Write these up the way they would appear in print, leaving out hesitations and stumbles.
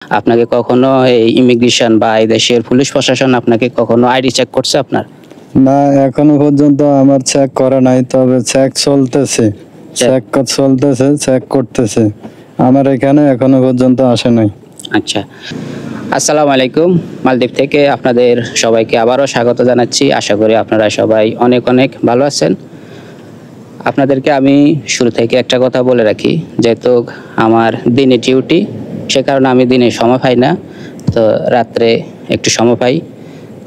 আপনাকে কখনো এই ইমিগ্রেশন বা এই দেশের পুলিশ প্রশাসন আপনাকে কখনো আইডি চেক করছে আপনার? না, এখনো পর্যন্ত আমার চেক করা নাই, তবে চেক চলতেছে, চেক চলতেছে, চেক করতেছে। আমার এখানে এখনো পর্যন্ত আসে নাই। আচ্ছা, আসসালামু আলাইকুম। মালদ্বীপ থেকে আপনাদের সবাইকে আবারও স্বাগত জানাচ্ছি। আশা করি আপনারা সবাই অনেক অনেক ভালো আছেন। আপনাদেরকে আমি শুরু থেকে একটা কথা বলে রাখি, যেহেতু আমার দিনে ডিউটি, সে কারণে আমি দিনে সময় পাই না, তো রাত্রে একটু সময় পাই,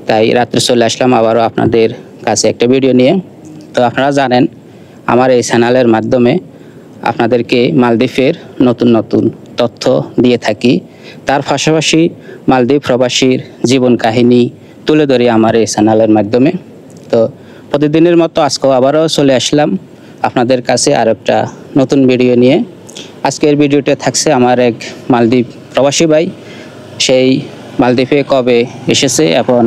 তাই রাত্রে চলে আসলাম আবারও আপনাদের কাছে একটা ভিডিও নিয়ে। তো আপনারা জানেন আমার এই চ্যানেলের মাধ্যমে আপনাদেরকে মালদ্বীপের নতুন নতুন তথ্য দিয়ে থাকি, তার পাশাপাশি মালদ্বীপ প্রবাসীর জীবন কাহিনী তুলে ধরি আমার এই চ্যানেলের মাধ্যমে। তো প্রতিদিনের মতো আজকেও আবারও চলে আসলাম আপনাদের কাছে আর একটা নতুন ভিডিও নিয়ে। আজকের ভিডিওতে থাকছে আমার এক মালদ্বীপ প্রবাসী ভাই, সেই মালদ্বীপে কবে এসেছে এবং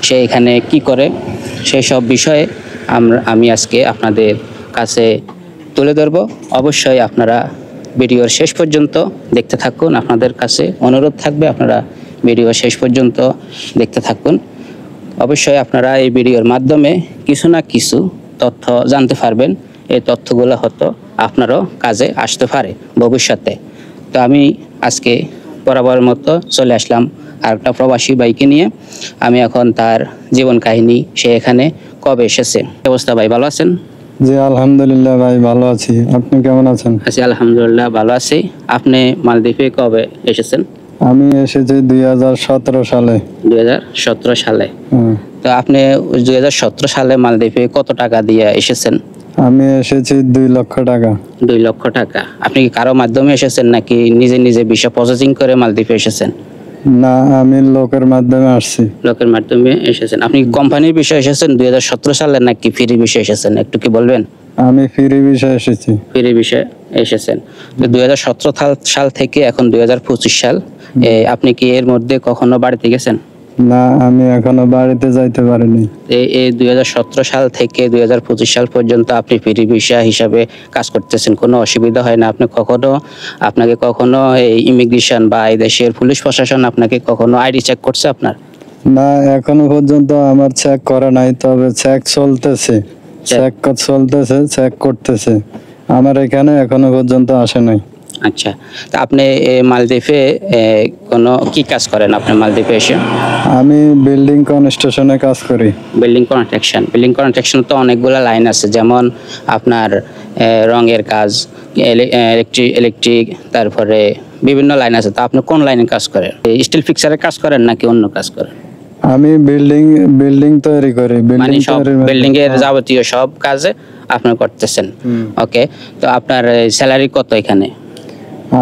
সে এখানে কি করে, সেই সব বিষয়ে আমি আজকে আপনাদের কাছে তুলে ধরব। অবশ্যই আপনারা ভিডিওর শেষ পর্যন্ত দেখতে থাকুন। আপনাদের কাছে অনুরোধ থাকবে আপনারা ভিডিও শেষ পর্যন্ত দেখতে থাকুন। অবশ্যই আপনারা এই ভিডিওর মাধ্যমে কিছু না কিছু তথ্য জানতে পারবেন। এই তথ্যগুলো হয়তো আপনারও কাজে আসতে পারে ভবিষ্যতে। তো আমি আজকে বরাবরের মতো চলে আসলাম আরেকটা প্রবাসী ভাইকে নিয়ে। আমি এখন তার জীবন কাহিনী, সে এখানে কবে এসেছে। অবস্থা ভাই, ভালো আছেন? জি আলহামদুলিল্লাহ ভাই, ভালো আছি। আপনি কেমন আছেন? আছি আলহামদুলিল্লাহ, ভালো আছি। আপনি মালদ্বীপে কবে এসেছেন? আমি এসেছি 2017 সালে। 2017 সালে। তো আপনি 2017 সালে মালদ্বীপে কত টাকা দিয়ে এসেছেন? আমি এসেছি 2 লক্ষ টাকা। 2 লক্ষ টাকা। আপনি কি কারো মাধ্যমে এসেছেন নাকি নিজে নিজে ভিসা প্রসেসিং করে মালদ্বীপে এসেছেন? না, আমি লোকের মাধ্যমে আসছি। লোকের মাধ্যমে এসেছেন। আপনি কোম্পানির বিষয়ে এসেছেন 2017 সালে নাকি ফ্রি বিষয়ে এসেছেন, একটু কি বলবেন? আমি ফ্রি ভিসায় এসেছি। ফ্রি বিষয়ে এসেছেন। তো 2017 সাল থেকে এখন 2025 সাল, আপনি কি এর মধ্যে কখনো বাড়িতে গেছেন? না, আমি এখনো বাড়িতে যাইতে পারিনি। এই 2017 সাল থেকে 2025 সাল পর্যন্ত আপনি ফ্রি ভিসা হিসাবে কাজ করতেছেন, কোনো অসুবিধা হয় না? আপনাকে কখনো এই ইমিগ্রেশন বা এই দেশের পুলিশ প্রশাসন আপনাকে কখনো আইডি চেক করছে আপনার? না, এখনো পর্যন্ত আমার চেক করা নাই, তবে চেক চলতেছে, চেক চলতেছে, চেক করতেছে। আমার এখানে এখনো পর্যন্ত আসে নাই। আচ্ছা, তা আপনি মালদ্বীপে কোনো কি কাজ করেন? আপনি মালদ্বীপে এসে? আমি বিল্ডিং কনস্ট্রাকশনে কাজ করি। বিল্ডিং কনস্ট্রাকশন তো অনেকগুলো লাইন আছে, যেমন আপনার রঙের কাজ, ইলেকট্রিক, তারপরে বিভিন্ন লাইন আছে। তো আপনি কোন লাইনে কাজ করেন? স্টিল ফিক্সারের কাজ করেন নাকি অন্য কাজ করেন? আমি বিল্ডিং তৈরি করি। মানে সব বিল্ডিং এর যাবতীয় সব কাজে আপনি করতেছেন। ওকে, তো আপনার স্যালারি কত এখানে?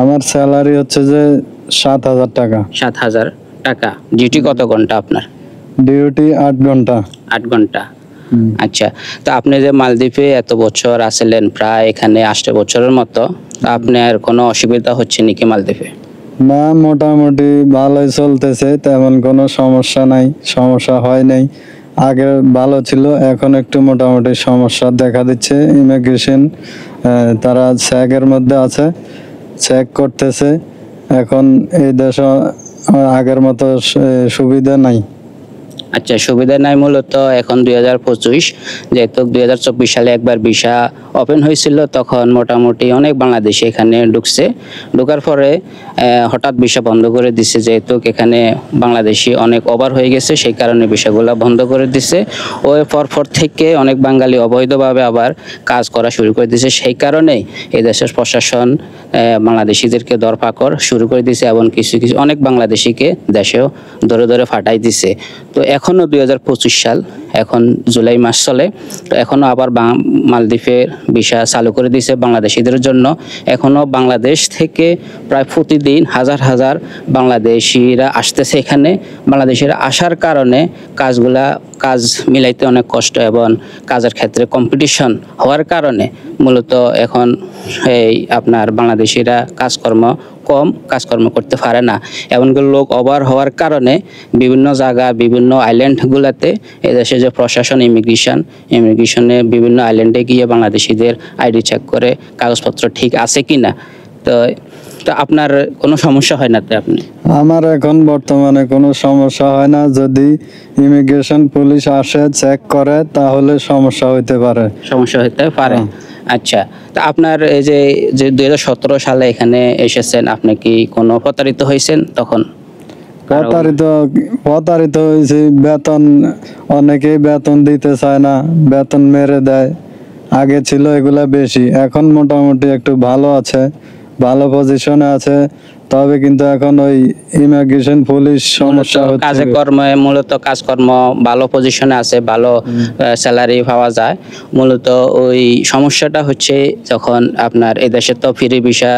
আমার স্যালারি হচ্ছে যে 7,000 টাকা। 7,000 টাকা। ডিউটি কত ঘন্টা আপনার? ডিউটি 8 ঘন্টা। 8 ঘন্টা। আচ্ছা, তো আপনি যে মালদ্বীপে এত বছর আছিলেন, প্রায় এখানে 8 বছরের মতো, তো আপনার কোনো অসুবিধা হচ্ছে নাকি মালদ্বীপে? না, মোটামুটি ভালোই চলতেছে, তেমন কোনো সমস্যা নাই, সমস্যা হয় নাই। আগে ভালো ছিল, এখন একটু মোটামুটি সমস্যা দেখা দিচ্ছে। ইমিগ্রেশন তারা চেকের মধ্যে আছে, চেক করতেছে। এখন এই দেশে আগের মতো সুবিধা নাই। আচ্ছা, সুবিধা নাই মূলত এখন 2025, যেহেতু 2024 সালে একবার ভিসা ওপেন হয়েছিল, তখন মোটামুটি অনেক বাংলাদেশি এখানে ঢুকছে। ঢোকার পরে হঠাৎ ভিসা বন্ধ করে দিছে, যেহেতু এখানে বাংলাদেশি অনেক ওভার হয়ে গেছে, সেই কারণে ভিসাগুলো বন্ধ করে দিছে। ওই পর থেকে অনেক বাঙালি অবৈধভাবে আবার কাজ করা শুরু করে দিছে। সেই কারণেই এই দেশের প্রশাসন বাংলাদেশিদেরকে দরপাকড় শুরু করে দিছে এবং কিছু অনেক বাংলাদেশিকে দেশেও ধরে ধরে ফাটাই দিছে। তো এখনও 2025 সাল, এখন জুলাই মাস চলে, তো এখনও আবার মালদ্বীপের ভিসা চালু করে দিয়েছে বাংলাদেশিদের জন্য। এখনও বাংলাদেশ থেকে প্রায় প্রতিদিন হাজার হাজার বাংলাদেশিরা আসতেছে এখানে। বাংলাদেশিরা আসার কারণে কাজ মিলাইতে অনেক কষ্ট এবং কাজের ক্ষেত্রে কম্পিটিশন হওয়ার কারণে মূলত এখন এই আপনার বাংলাদেশিরা কাজকর্ম করতে পারে না। এমনকি লোক ওভার হওয়ার কারণে বিভিন্ন জায়গা, বিভিন্ন আইল্যান্ডগুলোতে এদেশে যে প্রশাসন ইমিগ্রেশনে বিভিন্ন আইল্যান্ডে গিয়ে বাংলাদেশিদের আইডি চেক করে কাগজপত্র ঠিক আছে কিনা। তো তো আপনার কোনো সমস্যা হয় না তো আপনি? আমার এখন বর্তমানে কোনো সমস্যা হয় না, যদি ইমিগ্রেশন পুলিশ আসে চেক করে তাহলে সমস্যা হইতে পারে। সমস্যা হতে পারে। আচ্ছা, তো আপনার এই যে 2017 সালে এখানে এসেছেন, আপনি কি কোনো প্রতারিত হয়েছেন তখন? প্রতারিত হয়েছি, বেতন অনেকেই বেতন দিতে চায় না, বেতন মেরে দেয়। আগে ছিল এগুলা বেশি, এখন মোটামুটি একটু ভালো আছে, ভালো পজিশনে আছে, তবে কিন্তু এখন ওই ইমিগ্রেশন পুলিশ সমস্যা মূলত হচ্ছে। মূলত কাজকর্ম ভালো পজিশনে আছে, ভালো স্যালারি পাওয়া যায়। মূলত ওই সমস্যাটা হচ্ছে যখন আপনার এই দেশে তো ফ্রি ভিসা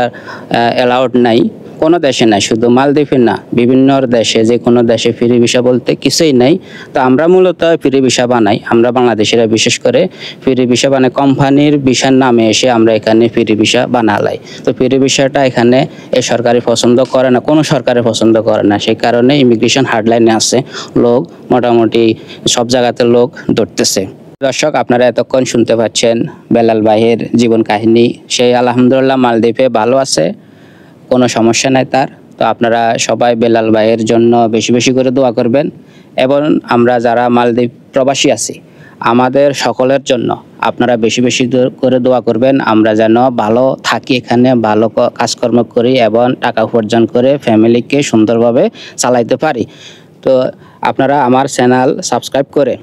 অ্যালাউড নাই, কোনো দেশে নাই, শুধু মালদ্বীপে না, বিভিন্ন দেশে, যে কোনো দেশে ফ্রি ভিসা বলতে কিছুই নাই। তো আমরা মূলত ফ্রি ভিসা বানাই, আমরা বাংলাদেশিরা বিশেষ করে ফ্রি ভিসা বানাই, কোম্পানির ভিসার নামে এসে আমরা এখানে ফ্রি ভিসা বানালাই। তো ফ্রি ভিসাটা এখানে এই সরকারি পছন্দ করে না, কোনো সরকারি পছন্দ করে না, সেই কারণে ইমিগ্রেশন হার্ডলাইনে আছে, লোক মোটামুটি সব জায়গাতে লোক ধরতেছে। দর্শক, আপনারা এতক্ষণ শুনতে পাচ্ছেন বেলাল ভাইয়ের জীবন কাহিনী। সেই আলহামদুলিল্লাহ মালদ্বীপে ভালো আছে, কোনো সমস্যা নাই তার। তো আপনারা সবাই বেলাল ভাইয়ের জন্য বেশি বেশি করে দোয়া করবেন, এবং আমরা যারা মালদ্বীপ প্রবাসী আছি আমাদের সকলের জন্য আপনারা বেশি বেশি করে দোয়া করবেন, আমরা যেন ভালো থাকি, এখানে ভালো কাজকর্ম করি এবং টাকা উপার্জন করে ফ্যামিলিকে সুন্দরভাবে চালাইতে পারি। তো আপনারা আমার চ্যানেল সাবস্ক্রাইব করে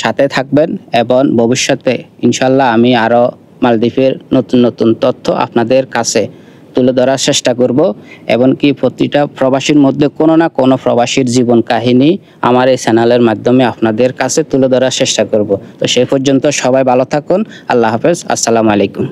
সাথে থাকবেন, এবং ভবিষ্যতে ইনশাল্লাহ আমি আরও মালদ্বীপের নতুন নতুন তথ্য আপনাদের কাছে তুলে ধরার চেষ্টা করব, এমনকি প্রতিটা প্রবাসীর মধ্যে কোনো না কোনো প্রবাসীর জীবন কাহিনী আমার এই চ্যানেলের মাধ্যমে আপনাদের কাছে তুলে ধরার চেষ্টা করব। তো সেই পর্যন্ত সবাই ভালো থাকুন। আল্লাহ হাফেজ। আসসালামু আলাইকুম।